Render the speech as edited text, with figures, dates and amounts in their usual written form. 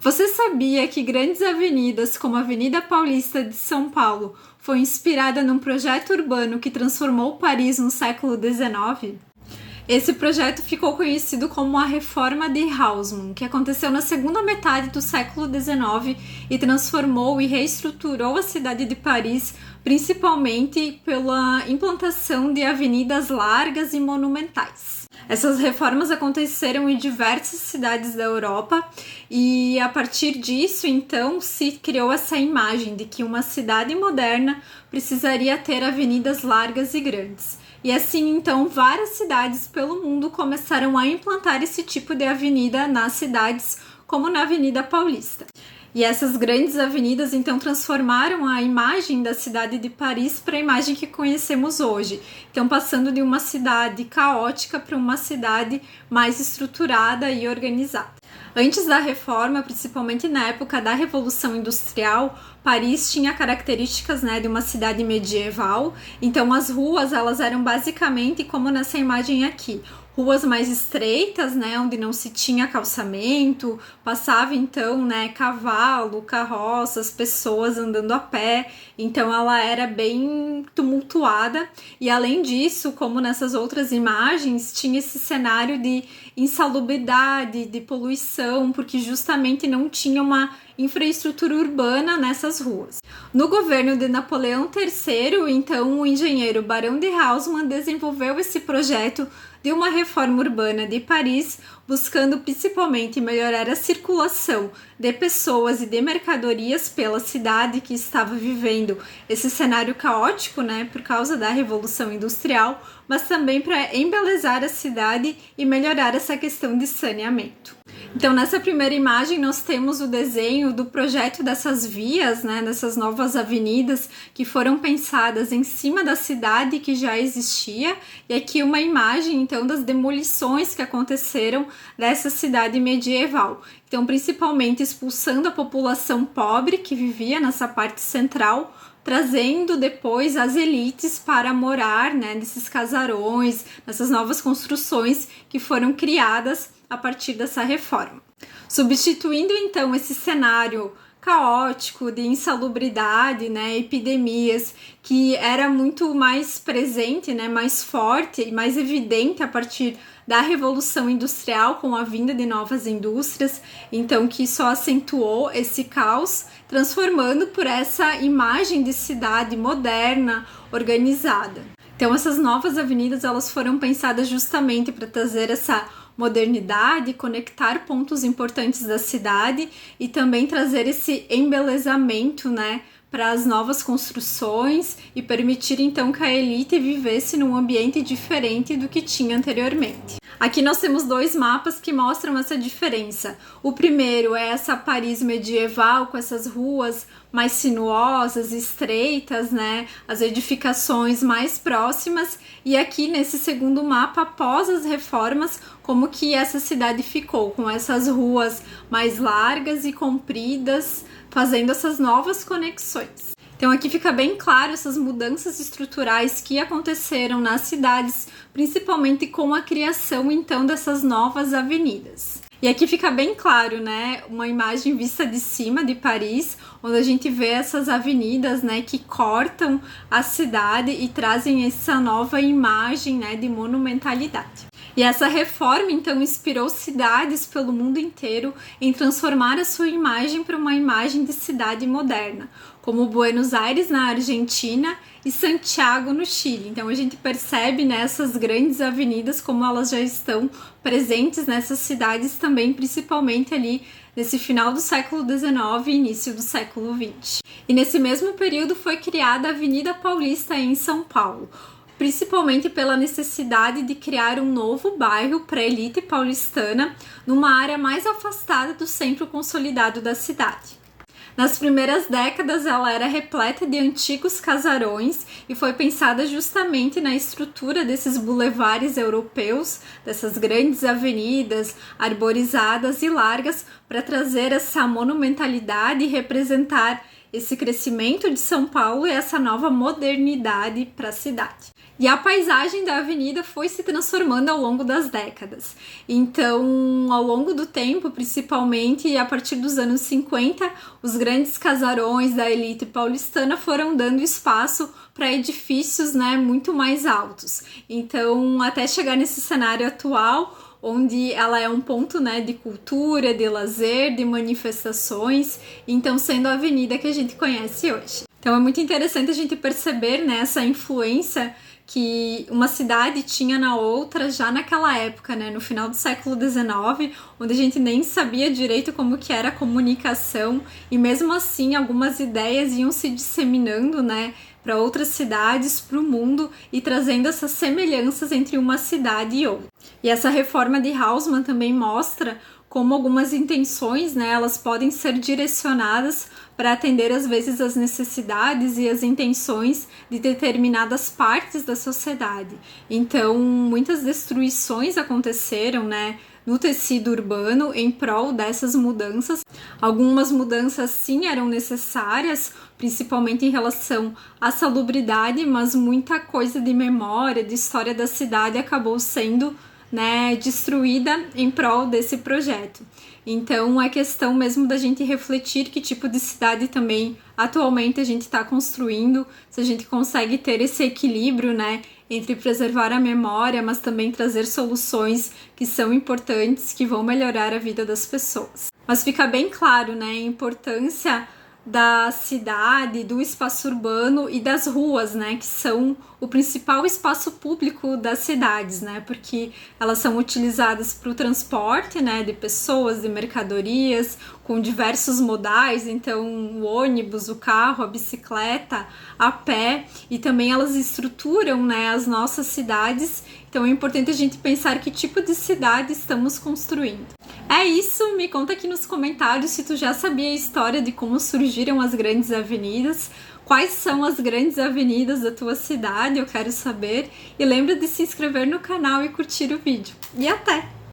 Você sabia que grandes avenidas como a Avenida Paulista de São Paulo foi inspirada num projeto urbano que transformou Paris no século XIX? Esse projeto ficou conhecido como a Reforma de Haussmann, que aconteceu na segunda metade do século XIX e transformou e reestruturou a cidade de Paris, principalmente pela implantação de avenidas largas e monumentais. Essas reformas aconteceram em diversas cidades da Europa e a partir disso, então, se criou essa imagem de que uma cidade moderna precisaria ter avenidas largas e grandes. E assim, então, várias cidades pelo mundo começaram a implantar esse tipo de avenida nas cidades, como na Avenida Paulista. E essas grandes avenidas, então, transformaram a imagem da cidade de Paris para a imagem que conhecemos hoje. Então, passando de uma cidade caótica para uma cidade mais estruturada e organizada. Antes da reforma, principalmente na época da Revolução Industrial, Paris tinha características, de uma cidade medieval. Então, as ruas elas eram basicamente como nessa imagem aqui. Ruas mais estreitas, onde não se tinha calçamento, passava então, cavalo, carroças, pessoas andando a pé, então ela era bem tumultuada e além disso, como nessas outras imagens, tinha esse cenário de insalubridade, de poluição, porque justamente não tinha uma infraestrutura urbana nessas ruas. No governo de Napoleão III, então, o engenheiro Barão de Haussmann desenvolveu esse projeto de uma reforma urbana de Paris, buscando principalmente melhorar a circulação de pessoas e de mercadorias pela cidade que estava vivendo esse cenário caótico, por causa da Revolução Industrial, mas também para embelezar a cidade e melhorar essa questão de saneamento. Então, nessa primeira imagem, nós temos o desenho do projeto dessas vias, dessas novas avenidas que foram pensadas em cima da cidade que já existia, e aqui uma imagem, então, das demolições que aconteceram dessa cidade medieval. Então, principalmente expulsando a população pobre que vivia nessa parte central, trazendo depois as elites para morar nesses casarões, nessas novas construções que foram criadas a partir dessa reforma. Substituindo então esse cenário caótico de insalubridade, epidemias, que era muito mais presente, mais forte e mais evidente a partir da Revolução Industrial, com a vinda de novas indústrias, então que só acentuou esse caos, transformando por essa imagem de cidade moderna, organizada. Então essas novas avenidas elas foram pensadas justamente para trazer essa modernidade, conectar pontos importantes da cidade e também trazer esse embelezamento, para as novas construções e permitir então que a elite vivesse num ambiente diferente do que tinha anteriormente. Aqui nós temos dois mapas que mostram essa diferença. O primeiro é essa Paris medieval com essas ruas mais sinuosas, estreitas, as edificações mais próximas, e aqui nesse segundo mapa, após as reformas, como que essa cidade ficou, com essas ruas mais largas e compridas, fazendo essas novas conexões. Então aqui fica bem claro essas mudanças estruturais que aconteceram nas cidades, principalmente com a criação então dessas novas avenidas. E aqui fica bem claro, uma imagem vista de cima de Paris, onde a gente vê essas avenidas, que cortam a cidade e trazem essa nova imagem, de monumentalidade. E essa reforma, então, inspirou cidades pelo mundo inteiro em transformar a sua imagem para uma imagem de cidade moderna, como Buenos Aires, na Argentina, e Santiago, no Chile. Então, a gente percebe nessas grandes avenidas como elas já estão presentes nessas cidades também, principalmente ali nesse final do século XIX e início do século XX. E nesse mesmo período foi criada a Avenida Paulista em São Paulo, principalmente pela necessidade de criar um novo bairro para a elite paulistana numa área mais afastada do centro consolidado da cidade. Nas primeiras décadas, ela era repleta de antigos casarões e foi pensada justamente na estrutura desses bulevares europeus, dessas grandes avenidas arborizadas e largas, para trazer essa monumentalidade e representar esse crescimento de São Paulo e essa nova modernidade para a cidade. E a paisagem da avenida foi se transformando ao longo das décadas. Então, ao longo do tempo, principalmente a partir dos anos 50, os grandes casarões da elite paulistana foram dando espaço para edifícios, né, muito mais altos. Então, até chegar nesse cenário atual, onde ela é um ponto, né, de cultura, de lazer, de manifestações, então sendo a avenida que a gente conhece hoje. Então é muito interessante a gente perceber, né, essa influência que uma cidade tinha na outra já naquela época, né, no final do século XIX, onde a gente nem sabia direito como que era a comunicação, e mesmo assim algumas ideias iam se disseminando, né, para outras cidades, para o mundo, e trazendo essas semelhanças entre uma cidade e outra. E essa reforma de Haussmann também mostra como algumas intenções, né, elas podem ser direcionadas para atender às vezes as necessidades e as intenções de determinadas partes da sociedade. Então, muitas destruições aconteceram, né, no tecido urbano em prol dessas mudanças. Algumas mudanças sim eram necessárias, principalmente em relação à salubridade, mas muita coisa de memória, de história da cidade acabou sendo, né, destruída em prol desse projeto. Então é questão mesmo da gente refletir que tipo de cidade também atualmente a gente está construindo, se a gente consegue ter esse equilíbrio, né, entre preservar a memória, mas também trazer soluções que são importantes, que vão melhorar a vida das pessoas. Mas fica bem claro, né, a importância da cidade, do espaço urbano e das ruas, né, que são o principal espaço público das cidades, né, porque elas são utilizadas para o transporte, né, de pessoas, de mercadorias, com diversos modais, então o ônibus, o carro, a bicicleta, a pé, e também elas estruturam, né, as nossas cidades. Então é importante a gente pensar que tipo de cidade estamos construindo. É isso, me conta aqui nos comentários se tu já sabia a história de como surgiram as grandes avenidas, quais são as grandes avenidas da tua cidade, eu quero saber. E lembra de se inscrever no canal e curtir o vídeo. E até!